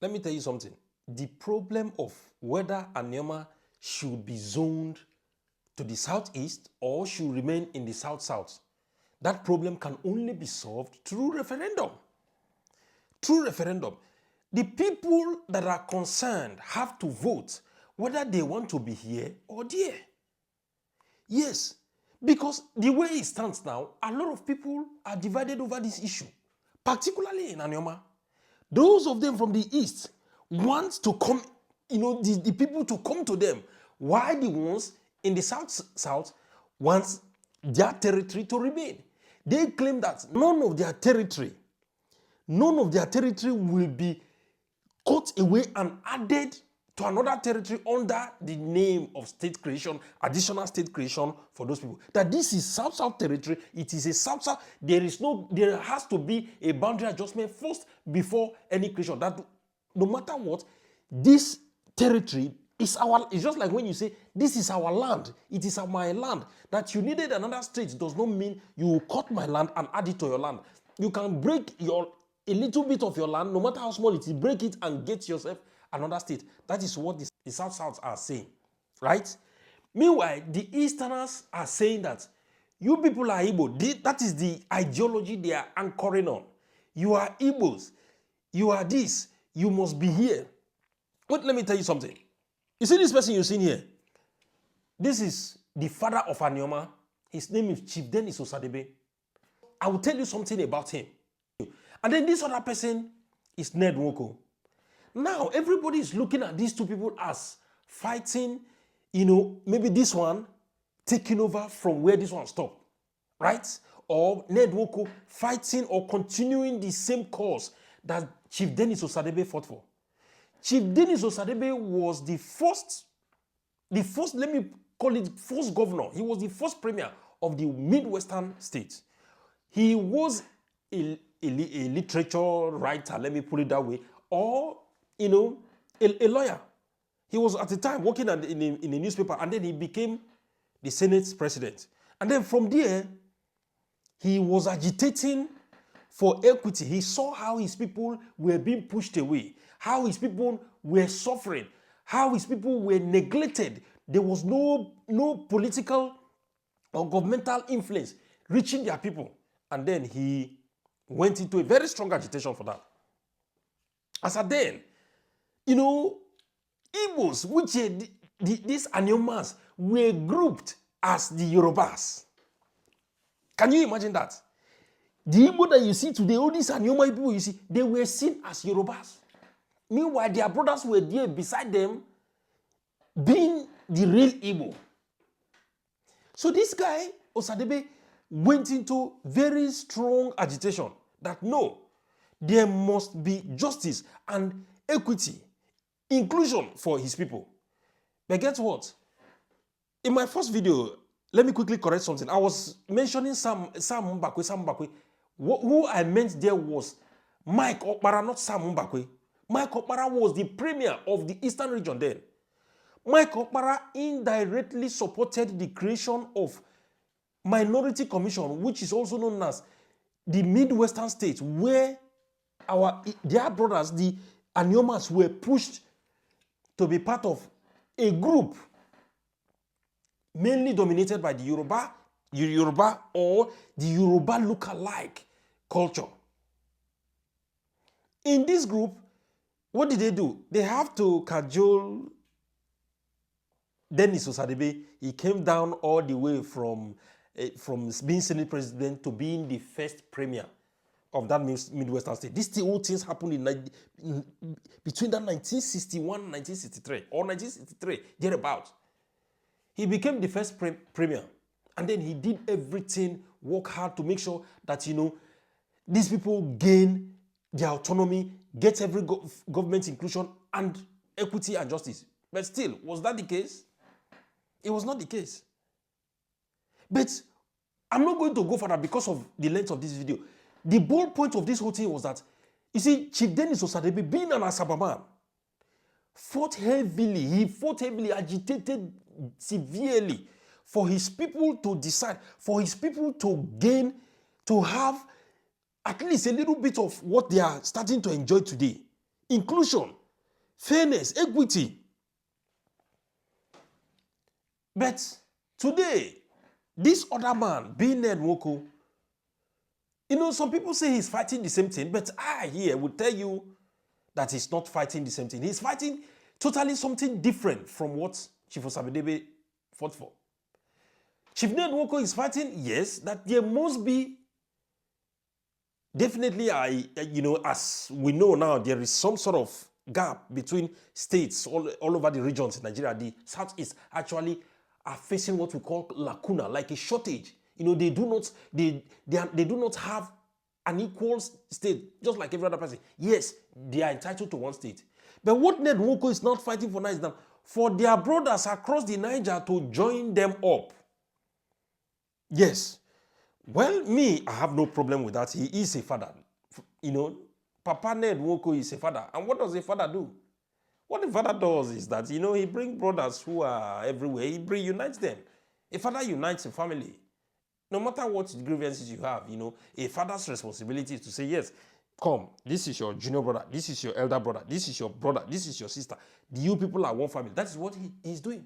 let me tell you something. The problem of whether Aniomas should be zoned to the southeast or should remain in the south-south, that problem can only be solved through referendum. Through referendum. The people that are concerned have to vote whether they want to be here or there. Yes, because the way it stands now, a lot of people are divided over this issue, particularly in Aniomas. Those of them from the east want to come, the people to come to them, while the ones in the south want their territory to remain. They claim that none of their territory will be cut away and added to another territory under the name of state creation, additional state creation for those people. That this is South-South territory, it is a South-South, there has to be a boundary adjustment first before any creation. That no matter what, this territory is our, it's just like when you say, this is our land, it is my land. That you needed another state does not mean you will cut my land and add it to your land. You can break a little bit of your land, no matter how small it is, break it and get yourself another state. That is what the South-South are saying, right? Meanwhile, the Easterners are saying that you people are Igbo. That is the ideology they are anchoring on. You are Igbos. You are this. You must be here. But let me tell you something. You see this person you're seeing here? This is the father of Aniomas. His name is Chief Dennis Osadebay. I will tell you something about him. And then this other person is Ned Nwoko. Now, everybody is looking at these two people as fighting, maybe this one taking over from where this one stopped, right? Or Ned Nwoko fighting or continuing the same cause that Chief Dennis Osadebay fought for. Chief Dennis Osadebay was the first, let me call it first governor. He was the first premier of the Midwestern states. He was a literature writer, let me put it that way, or a lawyer. He was at the time working in a newspaper, and then he became the Senate's president. And then from there, he was agitating for equity. He saw how his people were being pushed away, how his people were suffering, how his people were neglected. There was no political or governmental influence reaching their people. And then he went into a very strong agitation for that. As at then, Igbos, which these Aniomas, were grouped as the Yorubas. Can you imagine that? The Igbo that you see today, all these Anioma people you see, they were seen as Yorubas. Meanwhile, their brothers were there beside them, being the real Igbo. So this guy, Osadebay, went into very strong agitation that no, there must be justice and equity, inclusion for his people. But guess what? In my first video, let me quickly correct something. I was mentioning Sam Mbakwe. Who I meant there was Mike Okpara, not Sam Mbakwe. Mike Okpara was the premier of the Eastern region then. Mike Okpara indirectly supported the creation of Minority Commission, which is also known as the Midwestern states, where their brothers, the Aniomas, were pushed to be part of a group mainly dominated by the Yoruba or the Yoruba look-alike culture. In this group, what did they do? They have to cajole Dennis Osadebay. He came down all the way from being Senate president to being the first premier of that Midwestern state. These whole things happened between that 1961 and 1963, or 1963, thereabout. He became the first premier, and then he did everything, work hard to make sure that, these people gain their autonomy, get every government inclusion and equity and justice. But still, was that the case? It was not the case. But I'm not going to go further because of the length of this video. The bold point of this whole thing was that, you see, Chief Dennis Osadebay, being an Asaba man, fought heavily. He fought heavily, agitated severely for his people to decide, for his people to gain, to have at least a little bit of what they are starting to enjoy today. inclusion, fairness, equity. But today, this other man, being Ned Nwoko, some people say he's fighting the same thing, but I here will tell you that he's not fighting the same thing. He's fighting totally something different from what Chief Osadebay fought for. Chief Ned Nwoko is fighting, yes, that there must be, definitely, as we know now, there is some sort of gap between states all over the regions in Nigeria. The Southeast actually are facing what we call lacuna, like a shortage. They do not have an equal state, just like every other person. Yes, they are entitled to one state. But what Ned Nwoko is not fighting for now is that for their brothers across the Niger to join them up. Yes. Well, me, I have no problem with that. He is a father. Papa Ned Nwoko is a father. And what does a father do? What the father does is that, he brings brothers who are everywhere. He unites them. A father unites a family. No matter what grievances you have, a father's responsibility is to say, yes, come, this is your junior brother, this is your elder brother, this is your brother, this is your sister. You people are one family. That is what he is doing.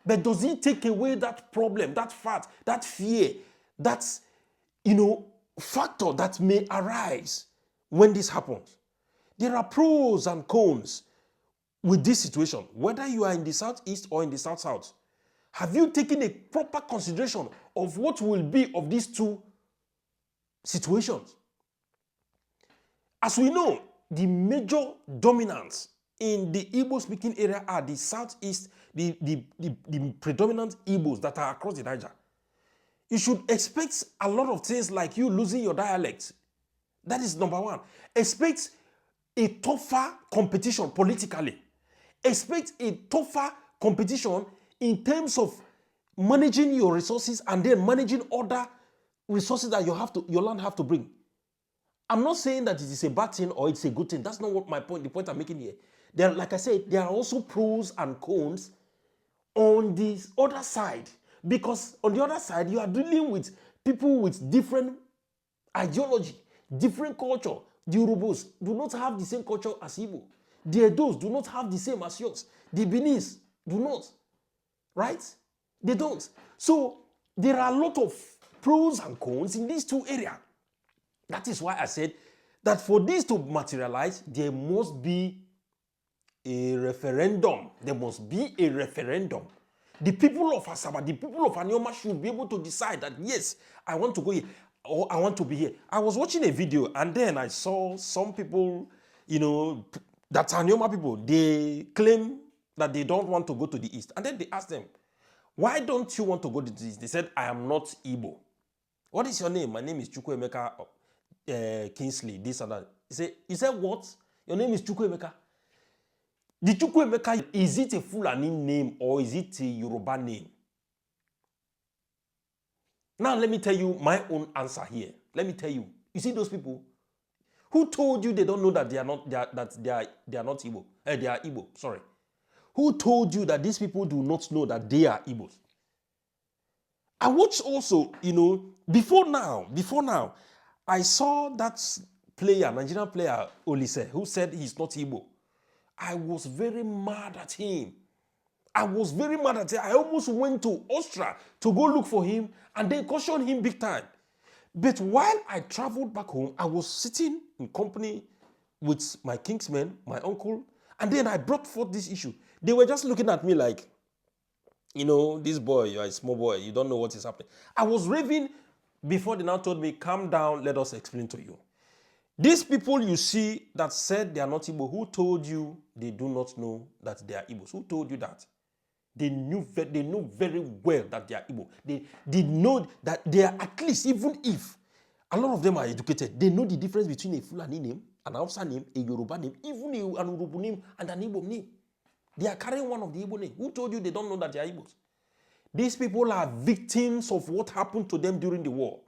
But does he take away that problem, that fact, that fear, that, factor that may arise when this happens? There are pros and cons with this situation, whether you are in the Southeast or in the South-South. Have you taken a proper consideration of what will be of these two situations? As we know, the major dominants in the Igbo-speaking area are the Southeast, the predominant Igbos that are across the Niger. You should expect a lot of things like you losing your dialect. That is number one. Expect a tougher competition politically. Expect a tougher competition in terms of managing your resources and then managing other resources that your land have to bring. I'm not saying that it is a bad thing or it's a good thing. That's not what the point I'm making here. Like I said, there are also pros and cons on this other side. Because on the other side, you are dealing with people with different ideology, different culture. The Yorubas do not have the same culture as Igbo. The Edos do not have the same as yours. The Benis do not. Right? They don't. So there are a lot of pros and cons in these two areas. That is why I said that for this to materialize, there must be a referendum. There must be a referendum. The people of Asaba, the people of Aniomas should be able to decide that, yes, I want to go here or I want to be here. I was watching a video and then I saw some people, that Anioma people, they claim that they don't want to go to the east. And then they asked them, why don't you want to go to the east? They said, I am not Igbo. What is your name? My name is Chukwuemeka Kingsley, this and that. He said, what? Your name is Chukwuemeka? The Chukwuemeka, is it a Fulani name or is it a Yoruba name? Now let me tell you my own answer here. Let me tell you. You see those people who told you they don't know that they are not Igbo? They are Igbo. Sorry. Who told you that these people do not know that they are Igbos? I watched also, before now, I saw that player, Nigerian player Olise, who said he's not Igbo. I was very mad at him. I almost went to Austria to go look for him and they cautioned him big time. But while I traveled back home, I was sitting in company with my kinsman, my uncle, and then I brought forth this issue. They were just looking at me like, this boy, you're a small boy, you don't know what is happening. I was raving before they now told me, calm down, let us explain to you. These people you see that said they are not Igbo, who told you they do not know that they are Igbos? Who told you that? They know very well that they are Igbo. They know that they are, at least, even if a lot of them are educated, they know the difference between a Fulani name, an Hausa name, a Yoruba name, even an Urubu name and an Igbo name. They are carrying one of the Igbo names. Who told you they don't know that they are Igbos? These people are victims of what happened to them during the war.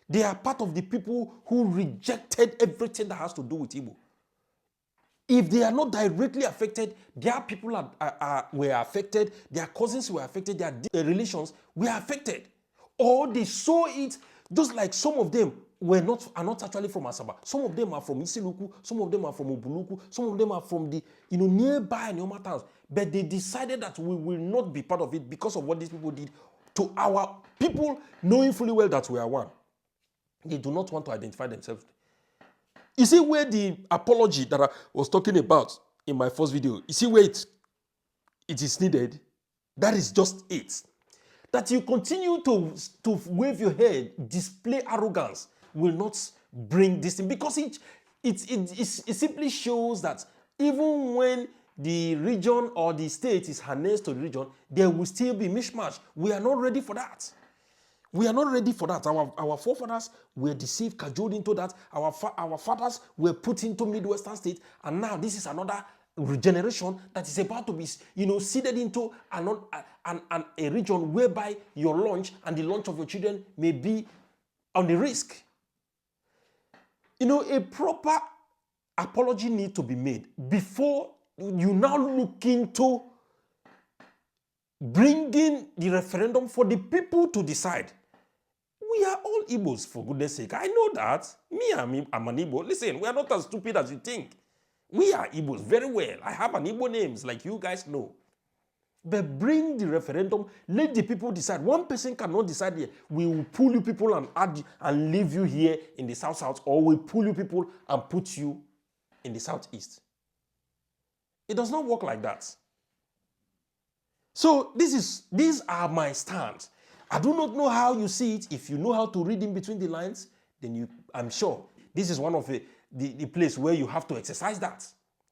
They are part of the people who rejected everything that has to do with Igbo. If they are not directly affected, their people were affected, their cousins were affected, their relations were affected. Or they saw it, just like some of them are not actually from Asaba. Some of them are from Isiluku, some of them are from Obuluku, some of them are from the nearby Aniomas towns. But they decided that we will not be part of it because of what these people did to our people, knowing fully well that we are one. They do not want to identify themselves. You see where the apology that I was talking about in my first video, you see where it is needed? That is just it. That you continue to wave your head, display arrogance, will not bring this thing, because it simply shows that even when the region or the state is harnessed to the region, there will still be mishmash. We are not ready for that. We are not ready for that. Our forefathers were deceived, cajoled into that. Our fathers were put into Midwestern states, and now this is another regeneration that is about to be, seeded into a region whereby your lunch and the lunch of your children may be on the risk. A proper apology needs to be made before you now look into bringing the referendum for the people to decide. We are all Igbos, for goodness sake. I know that. I'm an Igbo. Listen, we are not as stupid as you think. We are Igbos very well. I have an Igbo names, like you guys know. But bring the referendum. Let the people decide. One person cannot decide here. We will pull you people and leave you here in the south, or we pull you people and put you in the southeast. It does not work like that. So these are my stands. I do not know how you see it. If you know how to read in between the lines, then I'm sure this is one of the place where you have to exercise that,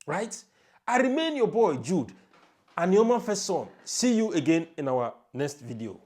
right? I remain your boy, Jude, Aniomas first son. See you again in our next video.